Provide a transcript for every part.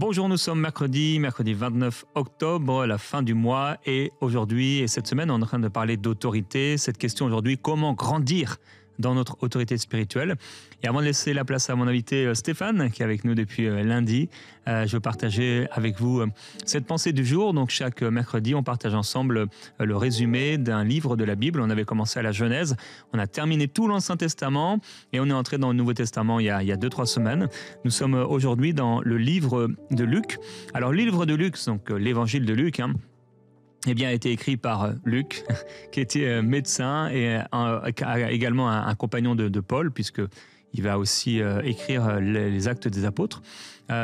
Bonjour, nous sommes mercredi 29 octobre, la fin du mois, et aujourd'hui et cette semaine, on est en train de parler d'autorité. Cette question aujourd'hui, comment grandir dans notre autorité spirituelle? Et avant de laisser la place à mon invité Stéphane, qui est avec nous depuis lundi, je veux partager avec vous cette pensée du jour. Donc chaque mercredi, on partage ensemble le résumé d'un livre de la Bible. On avait commencé à la Genèse, on a terminé tout l'Ancien Testament et on est entré dans le Nouveau Testament il y a 2-3 semaines. Nous sommes aujourd'hui dans le livre de Luc. Alors le livre de Luc, donc l'évangile de Luc, eh bien, a été écrit par Luc, qui était médecin et également un compagnon de Paul, puisqu'il va aussi écrire les Actes des Apôtres.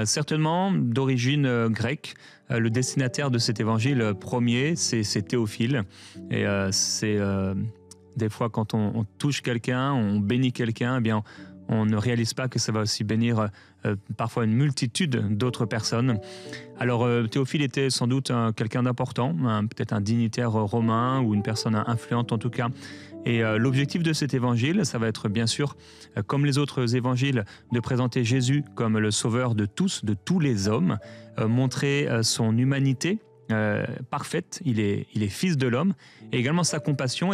Certainement d'origine grecque. Le destinataire de cet évangile premier, c'est Théophile. Et c'est des fois quand on touche quelqu'un, on bénit quelqu'un, eh bien, on ne réalise pas que ça va aussi bénir parfois une multitude d'autres personnes. Alors Théophile était sans doute quelqu'un d'important, peut-être un dignitaire romain ou une personne influente en tout cas. Et l'objectif de cet évangile, ça va être bien sûr, comme les autres évangiles, de présenter Jésus comme le sauveur de tous les hommes, montrer son humanité, parfaite, il est fils de l'homme, et également sa compassion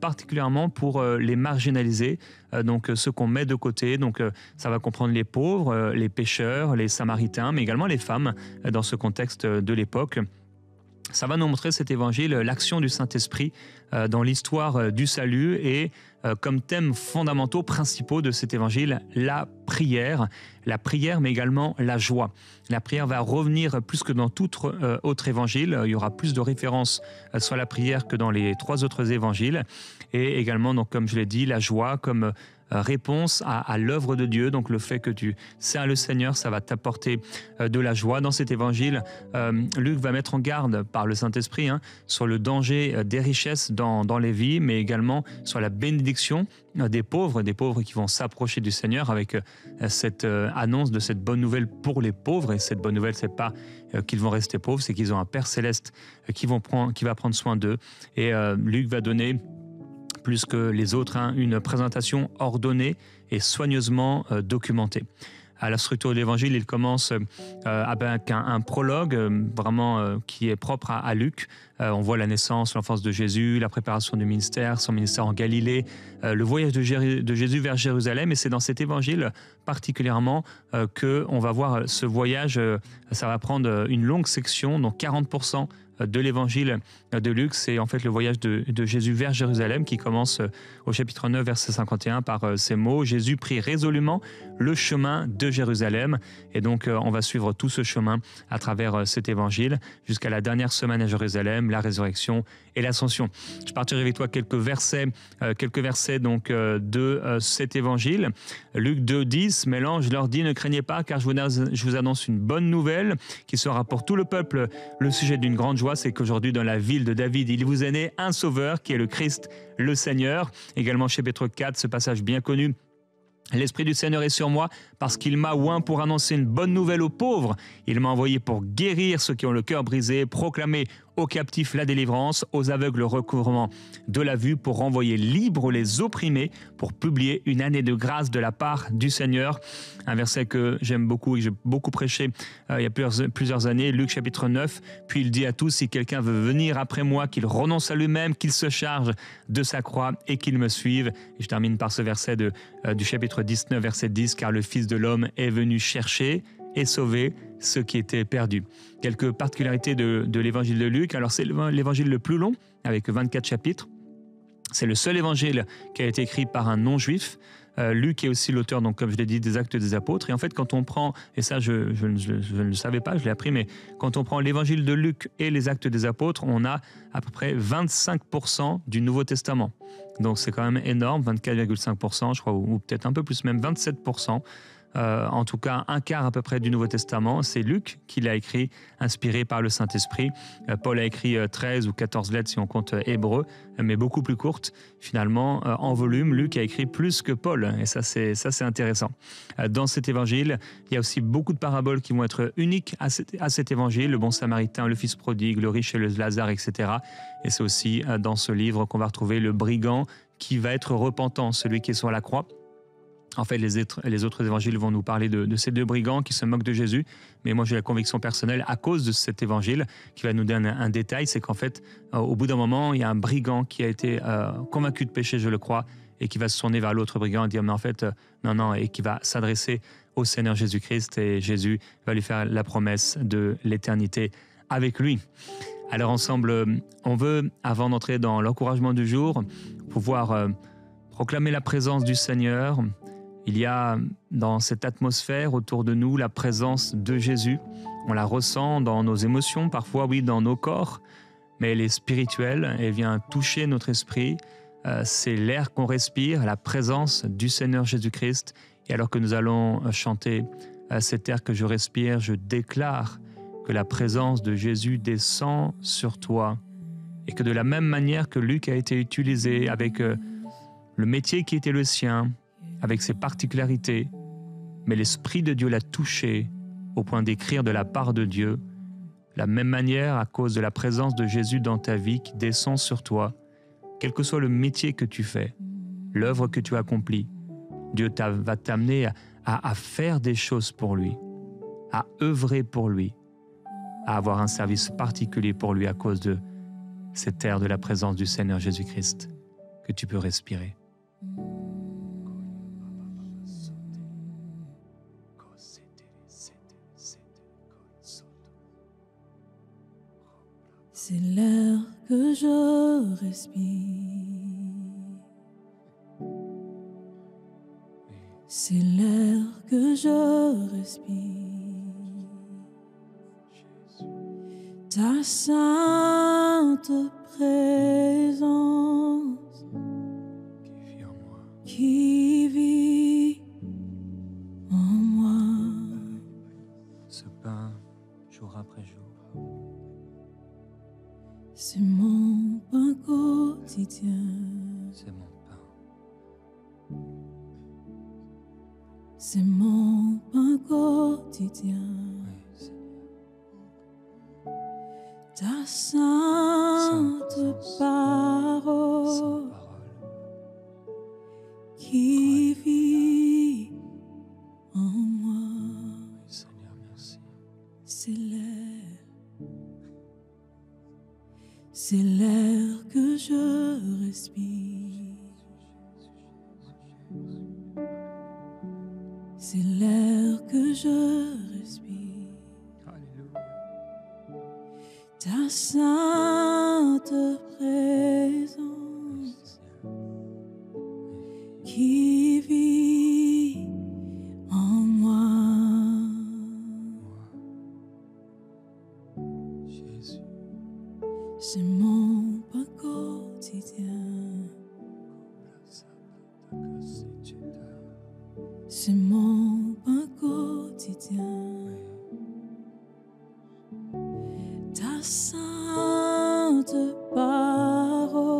particulièrement pour les marginalisés, donc ceux qu'on met de côté. Donc ça va comprendre les pauvres, les pécheurs, les samaritains, mais également les femmes dans ce contexte de l'époque. Ça va nous montrer cet évangile, l'action du Saint-Esprit dans l'histoire du salut et comme thèmes fondamentaux, principaux de cet évangile, la prière mais également la joie. La prière va revenir plus que dans tout autre évangile. Il y aura plus de références sur la prière que dans les 3 autres évangiles. Et également, donc, comme je l'ai dit, la joie comme réponse à l'œuvre de Dieu. Donc le fait que tu sers le Seigneur, ça va t'apporter de la joie. Dans cet évangile, Luc va mettre en garde par le Saint-Esprit sur le danger des richesses dans les vies, mais également sur la bénédiction des pauvres qui vont s'approcher du Seigneur avec cette annonce de cette bonne nouvelle pour les pauvres. Et cette bonne nouvelle, c'est pas qu'ils vont rester pauvres, c'est qu'ils ont un Père céleste qui va prendre soin d'eux. Et Luc va donner plus que les autres, une présentation ordonnée et soigneusement documentée. À la structure de l'évangile, il commence avec un prologue vraiment qui est propre à Luc. On voit la naissance, l'enfance de Jésus, la préparation du ministère, son ministère en Galilée, le voyage de Jésus vers Jérusalem. Et c'est dans cet évangile particulièrement qu'on va voir ce voyage. Ça va prendre une longue section, donc 40% de l'évangile de Luc, c'est en fait le voyage de Jésus vers Jérusalem qui commence au chapitre 9, verset 51 par ces mots. Jésus prit résolument le chemin de Jérusalem. Et donc on va suivre tout ce chemin à travers cet évangile jusqu'à la dernière semaine à Jérusalem, la résurrection et l'ascension. Je partagerai avec toi quelques versets donc de cet évangile. Luc 2:10, mais l'ange leur dit: ne craignez pas, car je vous annonce une bonne nouvelle qui sera pour tout le peuple le sujet d'une grande joie. C'est qu'aujourd'hui dans la ville de David, il vous est né un sauveur qui est le Christ, le Seigneur. Également chez Pétre 4, ce passage bien connu. L'Esprit du Seigneur est sur moi parce qu'il m'a oint pour annoncer une bonne nouvelle aux pauvres. Il m'a envoyé pour guérir ceux qui ont le cœur brisé, proclamer aux captifs la délivrance, aux aveugles le recouvrement de la vue, pour renvoyer libres les opprimés, pour publier une année de grâce de la part du Seigneur. Un verset que j'aime beaucoup et que j'ai beaucoup prêché il y a plusieurs années, Luc chapitre 9. Puis il dit à tous: si quelqu'un veut venir après moi, qu'il renonce à lui-même, qu'il se charge de sa croix et qu'il me suive. Et je termine par ce verset du chapitre 19, verset 10, car le Fils de l'homme est venu chercher et sauver ceux qui étaient perdus. Quelques particularités de l'évangile de Luc. Alors c'est l'évangile le plus long, avec 24 chapitres. C'est le seul évangile qui a été écrit par un non-juif. Luc est aussi l'auteur, donc comme je l'ai dit, des Actes des Apôtres. Et en fait, quand on prend, et ça je ne le savais pas, je l'ai appris, mais quand on prend l'évangile de Luc et les Actes des Apôtres, on a à peu près 25% du Nouveau Testament. Donc c'est quand même énorme, 24,5% je crois, ou peut-être un peu plus, même 27%. En tout cas un quart à peu près du Nouveau Testament. C'est Luc qui l'a écrit, inspiré par le Saint-Esprit. Paul a écrit 13 ou 14 lettres si on compte hébreu, mais beaucoup plus courtes. Finalement, en volume, Luc a écrit plus que Paul, et ça c'est intéressant. Dans cet évangile, il y a aussi beaucoup de paraboles qui vont être uniques à cet évangile, le bon samaritain, le fils prodigue, le riche et le Lazare, etc. Et c'est aussi dans ce livre qu'on va retrouver le brigand qui va être repentant, celui qui est sur la croix. En fait, les autres évangiles vont nous parler de ces deux brigands qui se moquent de Jésus. Mais moi, j'ai la conviction personnelle, à cause de cet évangile, qui va nous donner un détail, c'est qu'en fait, au bout d'un moment, il y a un brigand qui a été convaincu de péché, je le crois, et qui va se tourner vers l'autre brigand et dire, mais en fait, non, et qui va s'adresser au Seigneur Jésus-Christ, et Jésus va lui faire la promesse de l'éternité avec lui. Alors ensemble, on veut, avant d'entrer dans l'encouragement du jour, pouvoir proclamer la présence du Seigneur. Il y a dans cette atmosphère autour de nous la présence de Jésus. On la ressent dans nos émotions, parfois oui dans nos corps, mais elle est spirituelle, elle vient toucher notre esprit. C'est l'air qu'on respire, la présence du Seigneur Jésus-Christ. Et alors que nous allons chanter cet air que je respire, je déclare que la présence de Jésus descend sur toi. Et que de la même manière que Luc a été utilisé avec le métier qui était le sien, avec ses particularités, mais l'Esprit de Dieu l'a touché au point d'écrire de la part de Dieu. De la même manière, à cause de la présence de Jésus dans ta vie qui descend sur toi, quel que soit le métier que tu fais, l'œuvre que tu accomplis, Dieu va t'amener à faire des choses pour lui, à œuvrer pour lui, à avoir un service particulier pour lui à cause de cet air de la présence du Seigneur Jésus-Christ que tu peux respirer. C'est l'air que je respire. C'est l'air que je respire. Ta sainte présence qui vit en moi. Ce pain, jour après jour. C'est mon pain quotidien. C'est mon pain. C'est mon pain quotidien. Oui, Seigneur. Ta sainte parole Sainte parole. qui vit en moi. Oui, Seigneur, merci. C'est l'air que je respire. C'est l'air que je respire. Alléluia. Ta sainte présence qui vit en moi. Jésus. C'est mon pain quotidien. C'est mon pain quotidien. Ta sainte parole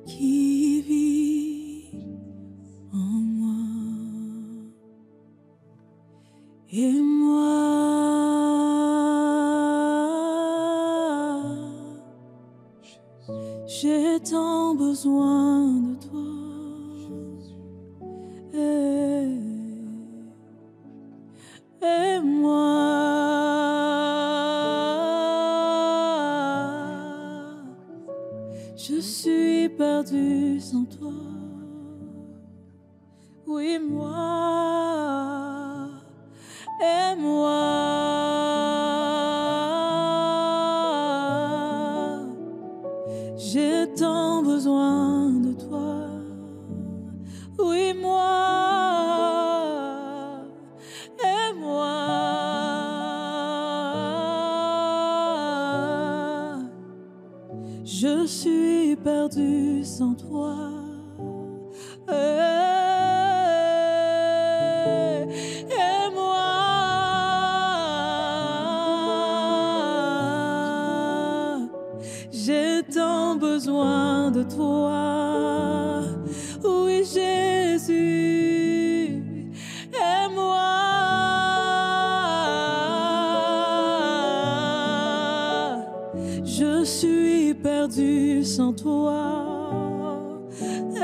qui vit en moi. Et j'ai tant besoin de toi. Et moi, je suis perdu sans toi. Oui, moi. Et moi, j'ai tant besoin de toi. Oui, moi. Et moi, je suis perdu sans toi. Et moi, j'ai tant besoin de toi. Oui, Jésus. Et moi, je suis perdu sans toi. Et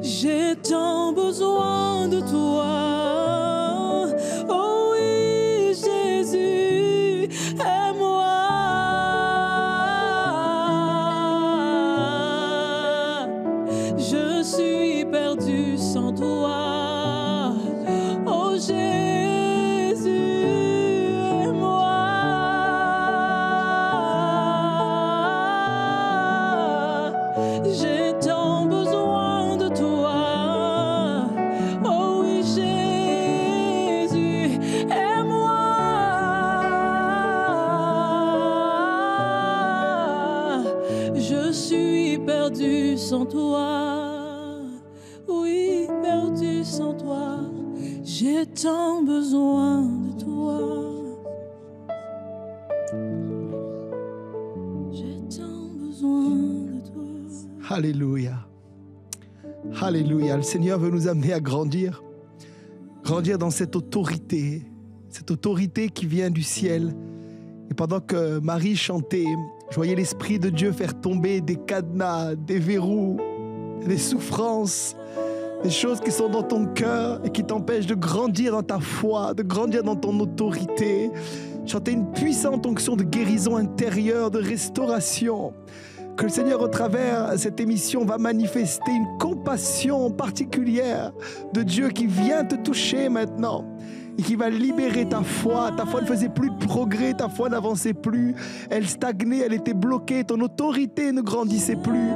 J'ai tant besoin de toi. Oh oui, Jésus, aime-moi. Je suis perdu sans toi. Oh Jésus, aime-moi. J'ai tant besoin de toi. Oh oui, Jésus, aime-moi. Je suis perdu sans toi. Oui, perdu sans toi. J'ai tant besoin de toi. J'ai tant besoin de toi. Alléluia. Alléluia. Le Seigneur veut nous amener à grandir. Grandir dans cette autorité qui vient du ciel. Et pendant que Marie chantait, je voyais l'Esprit de Dieu faire tomber des cadenas, des verrous, des souffrances, des choses qui sont dans ton cœur et qui t'empêchent de grandir dans ta foi, de grandir dans ton autorité. Chanter une puissante onction de guérison intérieure, de restauration. Que le Seigneur, au travers de cette émission, va manifester une compassion particulière de Dieu qui vient te toucher maintenant et qui va libérer ta foi. Ta foi ne faisait plus de progrès, ta foi n'avançait plus, elle stagnait, elle était bloquée, ton autorité ne grandissait plus.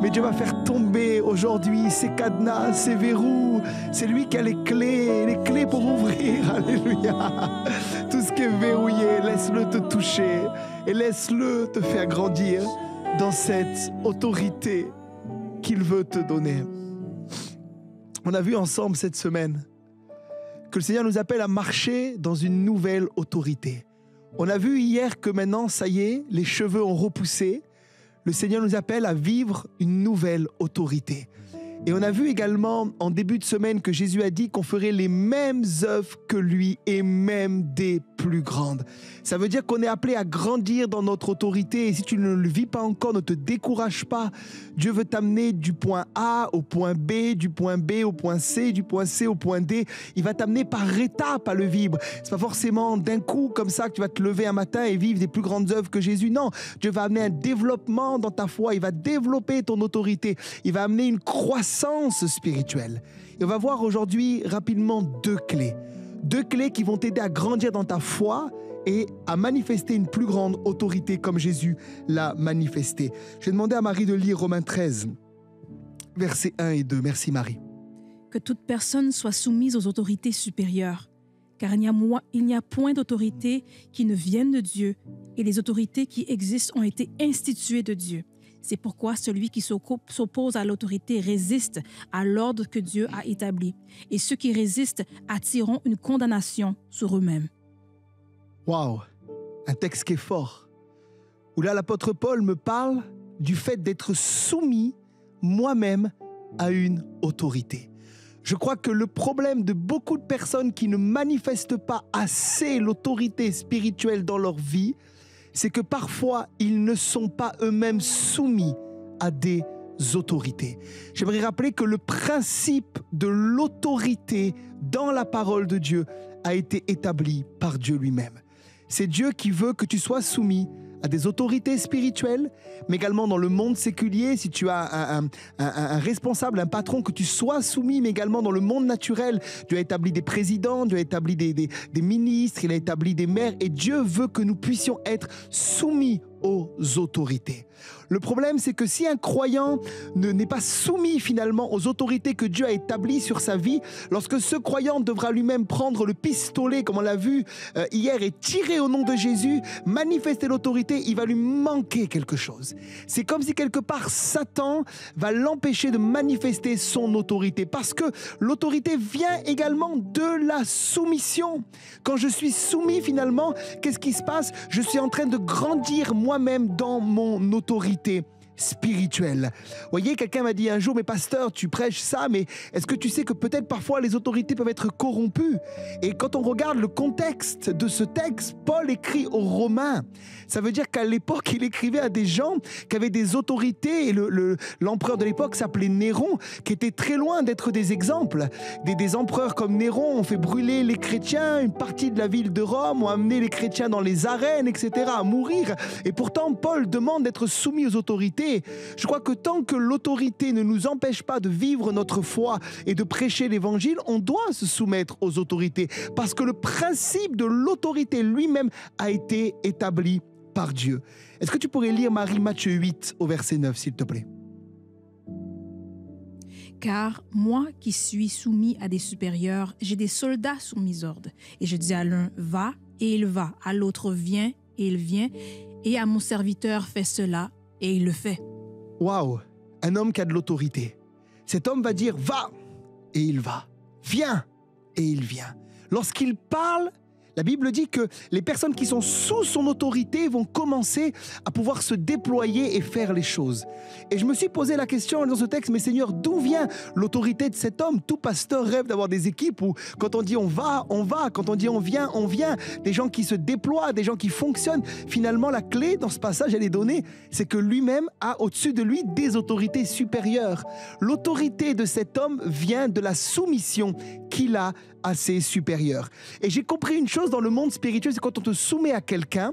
Mais Dieu va faire tomber aujourd'hui ces cadenas, ces verrous. C'est lui qui a les clés pour ouvrir. Alléluia. Tout ce qui est verrouillé, laisse-le te toucher et laisse-le te faire grandir dans cette autorité qu'il veut te donner. On a vu ensemble cette semaine que le Seigneur nous appelle à marcher dans une nouvelle autorité. On a vu hier que maintenant, ça y est, les cheveux ont repoussé. Le Seigneur nous appelle à vivre une nouvelle autorité. Et on a vu également en début de semaine que Jésus a dit qu'on ferait les mêmes œuvres que lui et même des plus grandes. Ça veut dire qu'on est appelé à grandir dans notre autorité et si tu ne le vis pas encore, ne te décourage pas. Dieu veut t'amener du point A au point B, du point B au point C, du point C au point D. Il va t'amener par étapes à le vivre. C'est pas forcément d'un coup comme ça que tu vas te lever un matin et vivre des plus grandes œuvres que Jésus. Non, Dieu va amener un développement dans ta foi. Il va développer ton autorité. Il va amener une croissance spirituelle. Et on va voir aujourd'hui rapidement deux clés qui vont t'aider à grandir dans ta foi et à manifester une plus grande autorité comme Jésus l'a manifesté. Je vais demander à Marie de lire Romains 13, versets 1 et 2. Merci Marie. Que toute personne soit soumise aux autorités supérieures, car il n'y a point d'autorité qui ne vienne de Dieu, et les autorités qui existent ont été instituées de Dieu. C'est pourquoi celui qui s'oppose à l'autorité résiste à l'ordre que Dieu a établi. Et ceux qui résistent attireront une condamnation sur eux-mêmes. Waouh, un texte qui est fort. Où là, l'apôtre Paul me parle du fait d'être soumis moi-même à une autorité. Je crois que le problème de beaucoup de personnes qui ne manifestent pas assez l'autorité spirituelle dans leur vie, c'est que parfois, ils ne sont pas eux-mêmes soumis à des autorités. J'aimerais rappeler que le principe de l'autorité dans la parole de Dieu a été établi par Dieu lui-même. C'est Dieu qui veut que tu sois soumis à des autorités spirituelles, mais également dans le monde séculier, si tu as un responsable, un patron, que tu sois soumis, mais également dans le monde naturel. Dieu a établi des présidents, Dieu a établi des ministres, il a établi des maires, et Dieu veut que nous puissions être soumis aux autorités. Le problème, c'est que si un croyant n'est pas soumis finalement aux autorités que Dieu a établies sur sa vie, lorsque ce croyant devra lui-même prendre le pistolet, comme on l'a vu hier, et tirer au nom de Jésus, manifester l'autorité, il va lui manquer quelque chose. C'est comme si quelque part Satan va l'empêcher de manifester son autorité, parce que l'autorité vient également de la soumission. Quand je suis soumis finalement, qu'est-ce qui se passe? Je suis en train de grandir moi-même dans mon autorité spirituelle. Vous voyez, quelqu'un m'a dit un jour, mais pasteur, tu prêches ça, mais est-ce que tu sais que peut-être parfois les autorités peuvent être corrompues? Et quand on regarde le contexte de ce texte, Paul écrit aux Romains. Ça veut dire qu'à l'époque, il écrivait à des gens qui avaient des autorités, et l'empereur de l'époque s'appelait Néron, qui était très loin d'être des exemples. Des empereurs comme Néron ont fait brûler les chrétiens, une partie de la ville de Rome, ont amené les chrétiens dans les arènes, etc., à mourir. Et pourtant, Paul demande d'être soumis aux autorités. Je crois que tant que l'autorité ne nous empêche pas de vivre notre foi et de prêcher l'évangile, on doit se soumettre aux autorités, parce que le principe de l'autorité lui-même a été établi par Dieu. Est-ce que tu pourrais lire, Marie, Matthieu 8 au verset 9, s'il te plaît? Car moi qui suis soumis à des supérieurs, j'ai des soldats sous mes ordres. Et je dis à l'un, va, et il va. À l'autre, viens, et il vient. Et à mon serviteur, fais cela, et il le fait. Waouh! Un homme qui a de l'autorité. Cet homme va dire, va, et il va. Viens, et il vient. Lorsqu'il parle, la Bible dit que les personnes qui sont sous son autorité vont commencer à pouvoir se déployer et faire les choses. Et je me suis posé la question dans ce texte, mais Seigneur, d'où vient l'autorité de cet homme? Tout pasteur rêve d'avoir des équipes où quand on dit on va, on va. Quand on dit on vient, on vient. Des gens qui se déploient, des gens qui fonctionnent. Finalement, la clé dans ce passage, elle est donnée, c'est que lui-même a au-dessus de lui des autorités supérieures. L'autorité de cet homme vient de la soumission qu'il a à ses supérieurs. Et j'ai compris une chose dans le monde spirituel, c'est quand on te soumet à quelqu'un,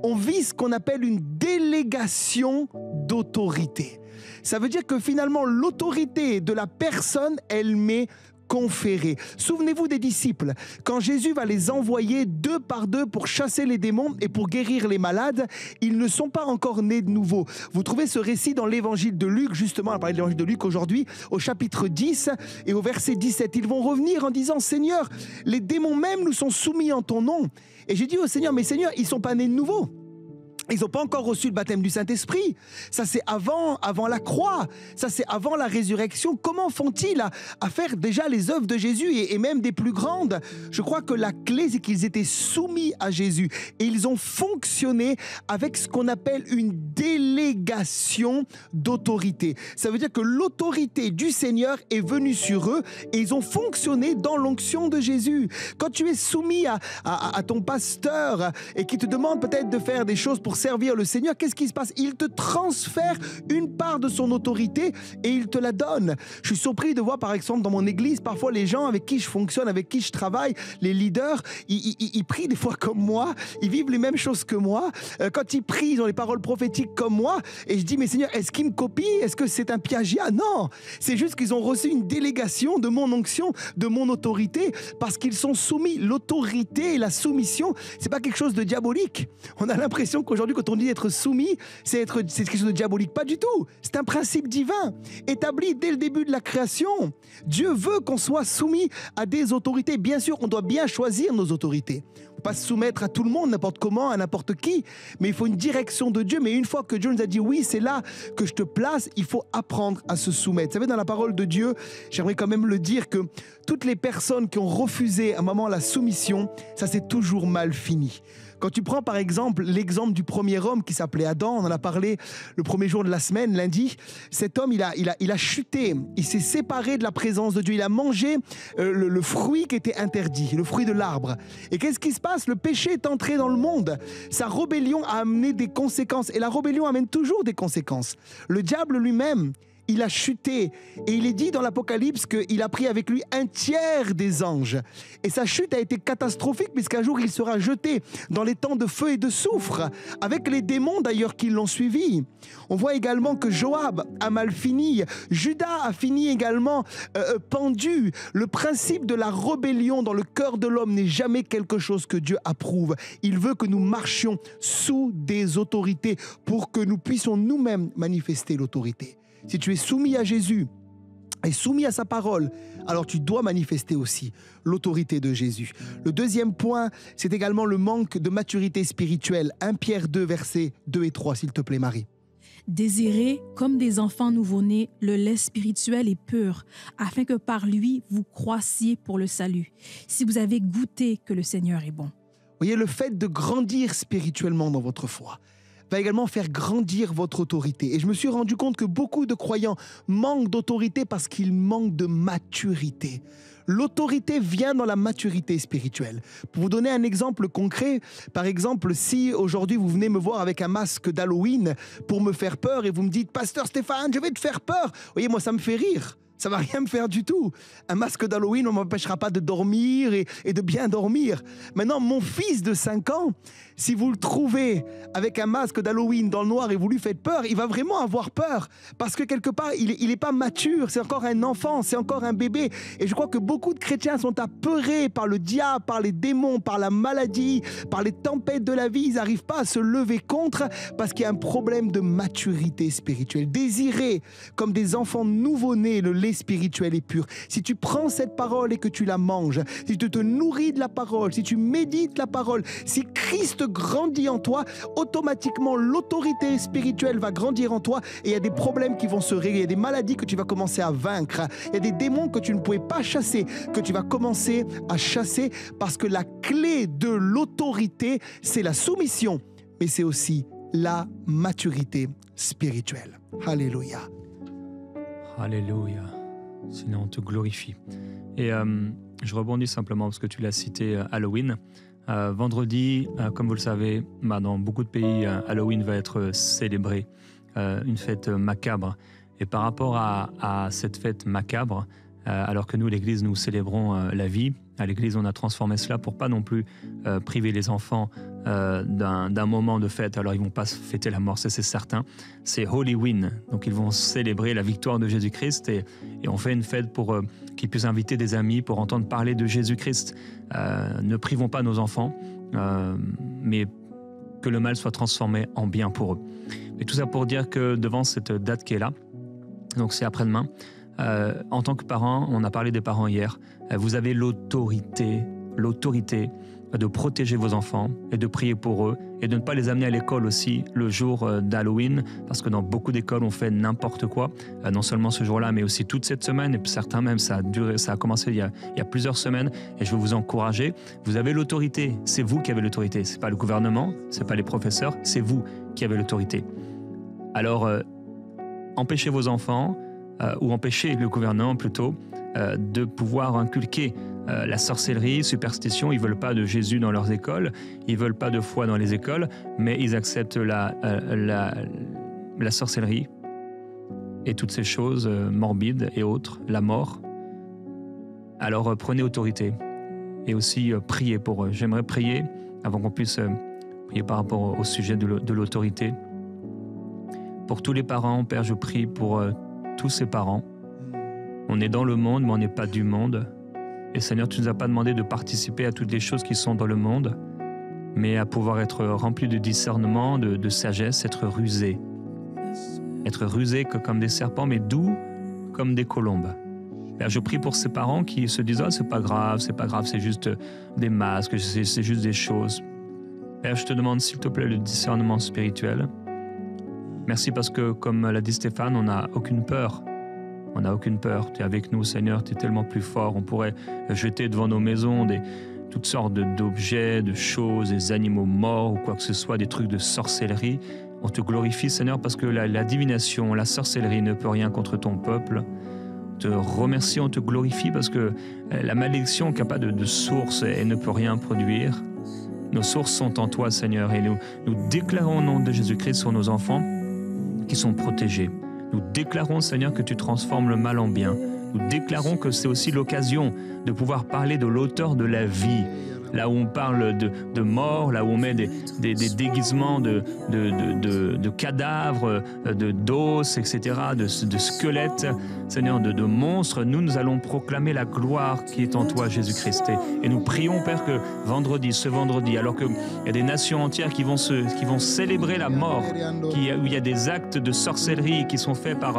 on vit ce qu'on appelle une délégation d'autorité. Ça veut dire que finalement, l'autorité de la personne, elle m'est conférée. Souvenez-vous des disciples. Quand Jésus va les envoyer 2 par 2 pour chasser les démons et pour guérir les malades, ils ne sont pas encore nés de nouveau. Vous trouvez ce récit dans l'évangile de Luc, justement, on va parler de l'évangile de Luc aujourd'hui, au chapitre 10 et au verset 17. Ils vont revenir en disant, Seigneur, les démons même nous sont soumis en ton nom. Et j'ai dit au Seigneur, mais Seigneur, ils ne sont pas nés de nouveau. Ils n'ont pas encore reçu le baptême du Saint-Esprit. Ça, c'est avant la croix. Ça, c'est avant la résurrection. Comment font-ils à faire déjà les œuvres de Jésus et même des plus grandes? Je crois que la clé, c'est qu'ils étaient soumis à Jésus. Et ils ont fonctionné avec ce qu'on appelle une délégation d'autorité. Ça veut dire que l'autorité du Seigneur est venue sur eux et ils ont fonctionné dans l'onction de Jésus. Quand tu es soumis à ton pasteur et qui te demande peut-être de faire des choses pour servir le Seigneur, qu'est-ce qui se passe? Il te transfère une part de son autorité et il te la donne. Je suis surpris de voir, par exemple, dans mon église, parfois les gens avec qui je fonctionne, avec qui je travaille, les leaders, ils prient des fois comme moi, ils vivent les mêmes choses que moi. Quand ils prient, ils ont les paroles prophétiques comme moi. Et je dis, mais Seigneur, est-ce qu'ils me copient? Est-ce que c'est un plagiat? Non, c'est juste qu'ils ont reçu une délégation de mon onction, de mon autorité, parce qu'ils sont soumis. L'autorité et la soumission, c'est pas quelque chose de diabolique. On a l'impression qu'aujourd'hui, quand on dit être soumis, c'est quelque chose de diabolique. Pas du tout. C'est un principe divin, établi dès le début de la création. Dieu veut qu'on soit soumis à des autorités. Bien sûr, on doit bien choisir nos autorités. On ne peut pas se soumettre à tout le monde, n'importe comment, à n'importe qui. Mais il faut une direction de Dieu. Mais une fois que Dieu nous a dit, oui, c'est là que je te place, il faut apprendre à se soumettre. Vous savez, dans la parole de Dieu, j'aimerais quand même le dire que toutes les personnes qui ont refusé à un moment la soumission, ça s'est toujours mal fini. Quand tu prends par exemple l'exemple du premier homme qui s'appelait Adam, on en a parlé le premier jour de la semaine, lundi, cet homme il a chuté, il s'est séparé de la présence de Dieu, il a mangé le fruit qui était interdit, le fruit de l'arbre. Et qu'est-ce qui se passe? Le péché est entré dans le monde, sa rébellion a amené des conséquences et la rébellion amène toujours des conséquences. Le diable lui-même, il a chuté et il est dit dans l'Apocalypse qu'il a pris avec lui 1/3 des anges. Et sa chute a été catastrophique puisqu'un jour il sera jeté dans les temps de feu et de soufre, avec les démons d'ailleurs qui l'ont suivi. On voit également que Joab a mal fini, Judas a fini également pendu. Le principe de la rébellion dans le cœur de l'homme n'est jamais quelque chose que Dieu approuve. Il veut que nous marchions sous des autorités pour que nous puissions nous-mêmes manifester l'autorité. Si tu es soumis à Jésus et soumis à sa parole, alors tu dois manifester aussi l'autorité de Jésus. Le deuxième point, c'est également le manque de maturité spirituelle. 1 Pierre 2, versets 2 et 3, s'il te plaît, Marie. Désirez, comme des enfants nouveau-nés, le lait spirituel et pur, afin que par lui, vous croissiez pour le salut, si vous avez goûté que le Seigneur est bon. Voyez, le fait de grandir spirituellement dans votre foi, va également faire grandir votre autorité. Et je me suis rendu compte que beaucoup de croyants manquent d'autorité parce qu'ils manquent de maturité. L'autorité vient dans la maturité spirituelle. Pour vous donner un exemple concret, par exemple, si aujourd'hui vous venez me voir avec un masque d'Halloween pour me faire peur et vous me dites « Pasteur Stéphane, je vais te faire peur », vous voyez, moi ça me fait rire. Ça ne va rien me faire du tout. Un masque d'Halloween ne m'empêchera pas de dormir et de bien dormir. Maintenant, mon fils de 5 ans, si vous le trouvez avec un masque d'Halloween dans le noir et vous lui faites peur, il va vraiment avoir peur. Parce que quelque part, il n'est pas mature. C'est encore un enfant, c'est encore un bébé. Et je crois que beaucoup de chrétiens sont apeurés par le diable, par les démons, par la maladie, par les tempêtes de la vie. Ils n'arrivent pas à se lever contre parce qu'il y a un problème de maturité spirituelle. Désirez comme des enfants nouveau-nés le lait spirituel et pur. Si tu prends cette parole et que tu la manges, si tu te nourris de la parole, si tu médites la parole, si Christ grandit en toi, automatiquement l'autorité spirituelle va grandir en toi et il y a des problèmes qui vont se régler, il y a des maladies que tu vas commencer à vaincre, il y a des démons que tu ne pouvais pas chasser, que tu vas commencer à chasser parce que la clé de l'autorité, c'est la soumission, mais c'est aussi la maturité spirituelle. Alléluia. Alléluia. Sinon, on te glorifie. Et je rebondis simplement parce que tu l'as cité, Halloween. Vendredi, comme vous le savez, dans beaucoup de pays, Halloween va être célébré, une fête macabre. Et par rapport à cette fête macabre, alors que nous, l'Église, nous célébrons la vie, à l'Église, on a transformé cela pour pas non plus priver les enfants d'un moment de fête. Alors, ils vont pas fêter la mort, ça c'est certain. C'est Halloween, donc ils vont célébrer la victoire de Jésus-Christ et on fait une fête pour qu'ils puissent inviter des amis pour entendre parler de Jésus-Christ. Ne privons pas nos enfants, mais que le mal soit transformé en bien pour eux. Et tout ça pour dire que devant cette date qui est là, donc c'est après-demain, en tant que parents, on a parlé des parents hier, vous avez l'autorité de protéger vos enfants et de prier pour eux et de ne pas les amener à l'école aussi le jour d'Halloween parce que dans beaucoup d'écoles on fait n'importe quoi, non seulement ce jour-là mais aussi toute cette semaine et certains même ça a commencé il y a plusieurs semaines et je veux vous encourager, vous avez l'autorité, c'est vous qui avez l'autorité, c'est pas le gouvernement, c'est pas les professeurs, c'est vous qui avez l'autorité. Alors empêchez vos enfants ou empêchez le gouvernement plutôt de pouvoir inculquer la sorcellerie, superstition. Ils ne veulent pas de Jésus dans leurs écoles, ils ne veulent pas de foi dans les écoles, mais ils acceptent la sorcellerie et toutes ces choses morbides et autres, la mort. Alors prenez autorité et aussi priez pour eux. J'aimerais prier, avant qu'on puisse prier par rapport au sujet de l'autorité. Pour tous les parents, Père, je prie pour tous ces parents. On est dans le monde, mais on n'est pas du monde. Et Seigneur, tu ne nous as pas demandé de participer à toutes les choses qui sont dans le monde, mais à pouvoir être rempli de discernement, de sagesse, être rusé. Être rusé comme des serpents, mais doux comme des colombes. Père, je prie pour ces parents qui se disent « Ah, c'est pas grave, c'est juste des masques, c'est juste des choses. » Père, je te demande s'il te plaît le discernement spirituel. Merci parce que, comme l'a dit Stéphane, on n'a aucune peur. On n'a aucune peur. Tu es avec nous, Seigneur, tu es tellement plus fort. On pourrait jeter devant nos maisons toutes sortes d'objets, de choses, des animaux morts ou quoi que ce soit, des trucs de sorcellerie. On te glorifie, Seigneur, parce que la divination, la sorcellerie ne peut rien contre ton peuple. On te remercie, on te glorifie parce que la malédiction n'a pas de source et ne peut rien produire. Nos sources sont en toi, Seigneur, et nous déclarons au nom de Jésus-Christ sur nos enfants qui sont protégés. Nous déclarons, Seigneur, que tu transformes le mal en bien. Nous déclarons que c'est aussi l'occasion de pouvoir parler de l'auteur de la vie. Là où on parle de mort, là où on met des déguisements de cadavres, d'os, etc., de squelettes, Seigneur, de monstres, nous allons proclamer la gloire qui est en toi, Jésus-Christ. Et nous prions, Père, que ce vendredi, alors qu'il y a des nations entières qui vont célébrer la mort, où il y a des actes de sorcellerie qui sont faits par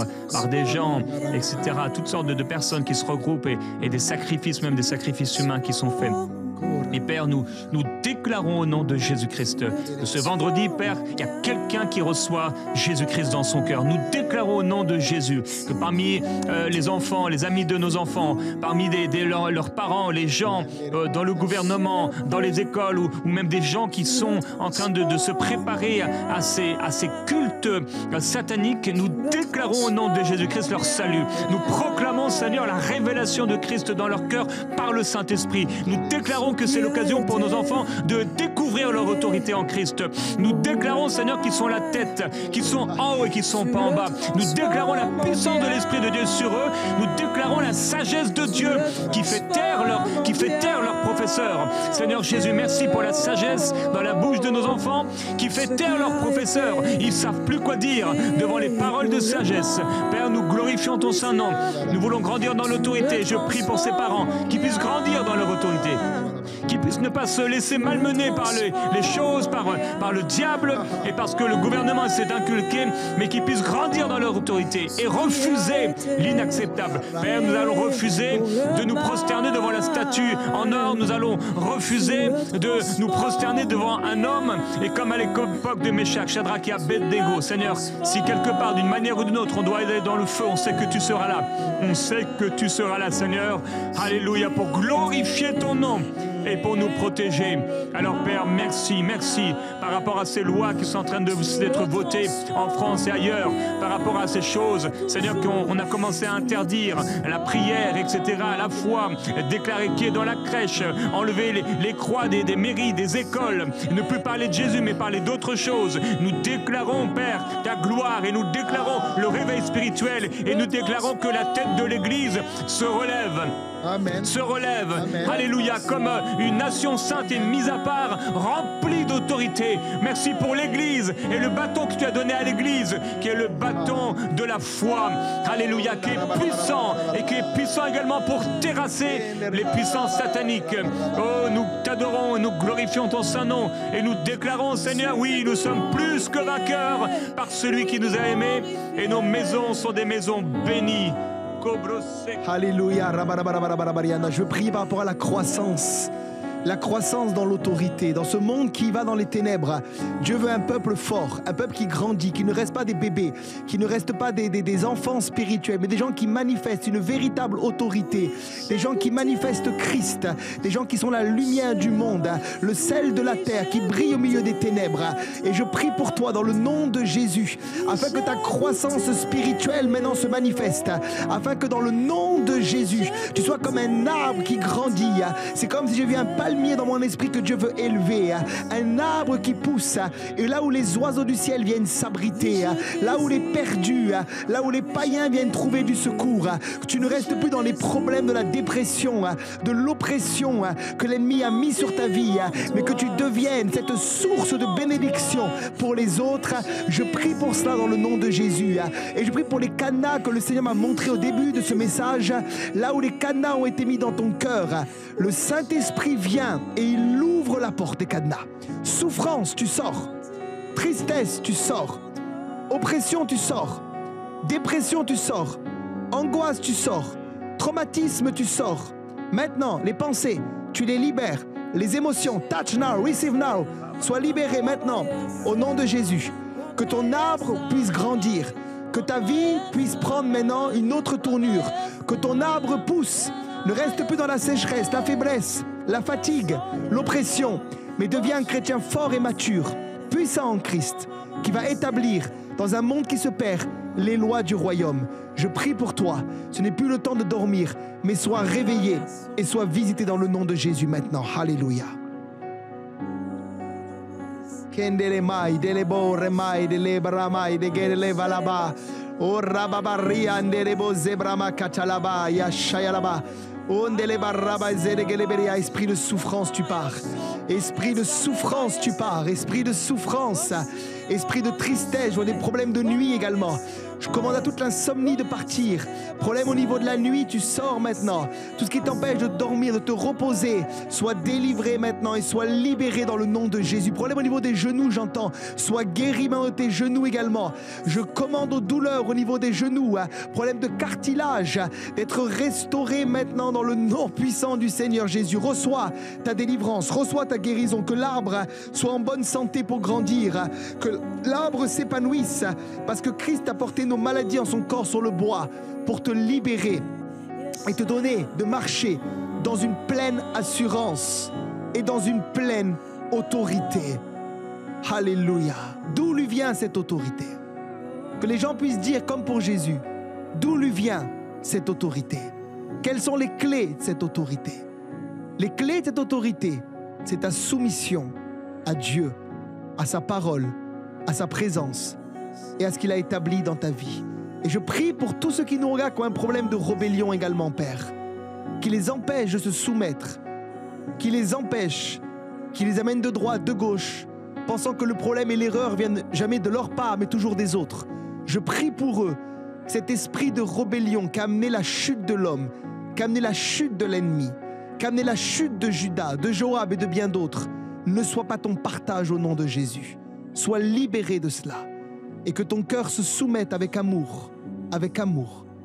des gens, etc., toutes sortes de personnes qui se regroupent et des sacrifices, même des sacrifices humains qui sont faits. Et Père, nous déclarons au nom de Jésus-Christ que ce vendredi, Père, il y a quelqu'un qui reçoit Jésus-Christ dans son cœur. Nous déclarons au nom de Jésus que parmi les enfants, les amis de nos enfants, parmi leurs parents, les gens dans le gouvernement, dans les écoles ou même des gens qui sont en train de se préparer à ces cultes sataniques, nous déclarons au nom de Jésus-Christ leur salut. Nous proclamons, Seigneur, la révélation de Christ dans leur cœur par le Saint-Esprit. Nous déclarons que c'est l'occasion pour nos enfants de découvrir leur autorité en Christ. Nous déclarons, Seigneur, qu'ils sont la tête, qu'ils sont en haut et qu'ils sont pas en bas. Nous déclarons la puissance de l'Esprit de Dieu sur eux. Nous déclarons la sagesse de Dieu qui fait taire leurs professeurs. Seigneur Jésus, merci pour la sagesse dans la bouche de nos enfants qui fait taire leurs professeurs. Ils ne savent plus quoi dire devant les paroles de sagesse. Père, nous glorifions ton Saint-Nom. Nous voulons grandir dans l'autorité. Je prie pour ces parents qui puissent grandir dans leur autorité, qui puissent ne pas se laisser malmener par les choses, par le diable et parce que le gouvernement s'est inculqué, mais qui puissent grandir dans leur autorité et refuser l'inacceptable. Père, nous allons refuser de nous prosterner devant la statue en or. Nous allons refuser de nous prosterner devant un homme. Et comme à l'époque de Méchach, Shadrach et Abednego, Seigneur, si quelque part, d'une manière ou d'une autre, on doit aller dans le feu, on sait que tu seras là. On sait que tu seras là, Seigneur. Alléluia, pour glorifier ton nom et pour nous protéger. Alors Père, merci par rapport à ces lois qui sont en train d'être votées en France et ailleurs, par rapport à ces choses, Seigneur, qu'on a commencé à interdire la prière, etc., la foi, déclarer qui est dans la crèche, enlever les croix des mairies, des écoles, ne plus parler de Jésus mais parler d'autres choses. Nous déclarons, Père, ta gloire et nous déclarons le réveil spirituel et nous déclarons que la tête de l'Église se relève. Amen. Se relève, Amen. Alléluia, comme une nation sainte et mise à part, remplie d'autorité. Merci pour l'Église et le bâton que tu as donné à l'Église, qui est le bâton de la foi, Alléluia, qui est puissant et qui est puissant également pour terrasser les puissances sataniques. Oh, nous t'adorons et nous glorifions ton Saint-Nom et nous déclarons, Seigneur, oui, nous sommes plus que vainqueurs par celui qui nous a aimés et nos maisons sont des maisons bénies. Alléluia. Je prie par rapport à la croissance dans l'autorité, dans ce monde qui va dans les ténèbres. Dieu veut un peuple fort, un peuple qui grandit, qui ne reste pas des bébés, qui ne reste pas des enfants spirituels, mais des gens qui manifestent une véritable autorité, des gens qui manifestent Christ, des gens qui sont la lumière du monde, le sel de la terre qui brille au milieu des ténèbres. Et je prie pour toi dans le nom de Jésus, afin que ta croissance spirituelle maintenant se manifeste, afin que dans le nom de Jésus, tu sois comme un arbre qui grandit. C'est comme si je vis un palmier dans mon esprit que Dieu veut élever, un arbre qui pousse, et là où les oiseaux du ciel viennent s'abriter, là où les perdus, là où les païens viennent trouver du secours, que tu ne restes plus dans les problèmes de la dépression, de l'oppression que l'ennemi a mis sur ta vie, mais que tu deviennes cette source de bénédiction pour les autres. Je prie pour cela dans le nom de Jésus, et je prie pour les cadenas que le Seigneur m'a montré au début de ce message, là où les cadenas ont été mis dans ton cœur. Le Saint-Esprit vient et il ouvre la porte des cadenas. Souffrance, tu sors. Tristesse, tu sors. Oppression, tu sors. Dépression, tu sors. Angoisse, tu sors. Traumatisme, tu sors. Maintenant, les pensées, tu les libères. Les émotions, touch now, receive now. Sois libéré maintenant au nom de Jésus. Que ton arbre puisse grandir. Que ta vie puisse prendre maintenant une autre tournure. Que ton arbre pousse. Ne reste plus dans la sécheresse, la faiblesse, la fatigue, l'oppression, mais deviens un chrétien fort et mature, puissant en Christ, qui va établir dans un monde qui se perd les lois du royaume. Je prie pour toi, ce n'est plus le temps de dormir, mais sois réveillé et sois visité dans le nom de Jésus maintenant. Alléluia. Esprit de souffrance, tu pars. Esprit de souffrance, tu pars. Esprit de souffrance. Esprit de tristesse, je vois des problèmes de nuit également. Je commande à toute l'insomnie de partir. Problème au niveau de la nuit, tu sors maintenant. Tout ce qui t'empêche de dormir, de te reposer, soit délivré maintenant et soit libéré dans le nom de Jésus. Problème au niveau des genoux, j'entends. Sois guéri maintenant de tes genoux également. Je commande aux douleurs au niveau des genoux. Problème de cartilage, d'être restauré maintenant dans le nom puissant du Seigneur Jésus. Reçois ta délivrance, reçois ta guérison. Que l'arbre soit en bonne santé pour grandir. Que l'arbre s'épanouisse parce que Christ a porté nos maladies en son corps sur le bois pour te libérer et te donner de marcher dans une pleine assurance et dans une pleine autorité. Alléluia. D'où lui vient cette autorité? Que les gens puissent dire comme pour Jésus, d'où lui vient cette autorité? Quelles sont les clés de cette autorité? Les clés de cette autorité, c'est ta soumission à Dieu, à sa parole, à sa présence et à ce qu'il a établi dans ta vie. Et je prie pour tous ceux qui nous regardent qui ont un problème de rébellion également, Père, qui les empêche de se soumettre, qui les empêche, qui les amène de droite, de gauche, pensant que le problème et l'erreur viennent jamais de leur part, mais toujours des autres. Je prie pour eux, cet esprit de rébellion qui a amené la chute de l'homme, qui a amené la chute de l'ennemi, qui a amené la chute de Judas, de Joab et de bien d'autres, ne soit pas ton partage au nom de Jésus. Sois libéré de cela et que ton cœur se soumette avec amour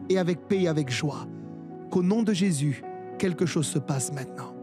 et avec paix et avec joie. Qu'au nom de Jésus, quelque chose se passe maintenant.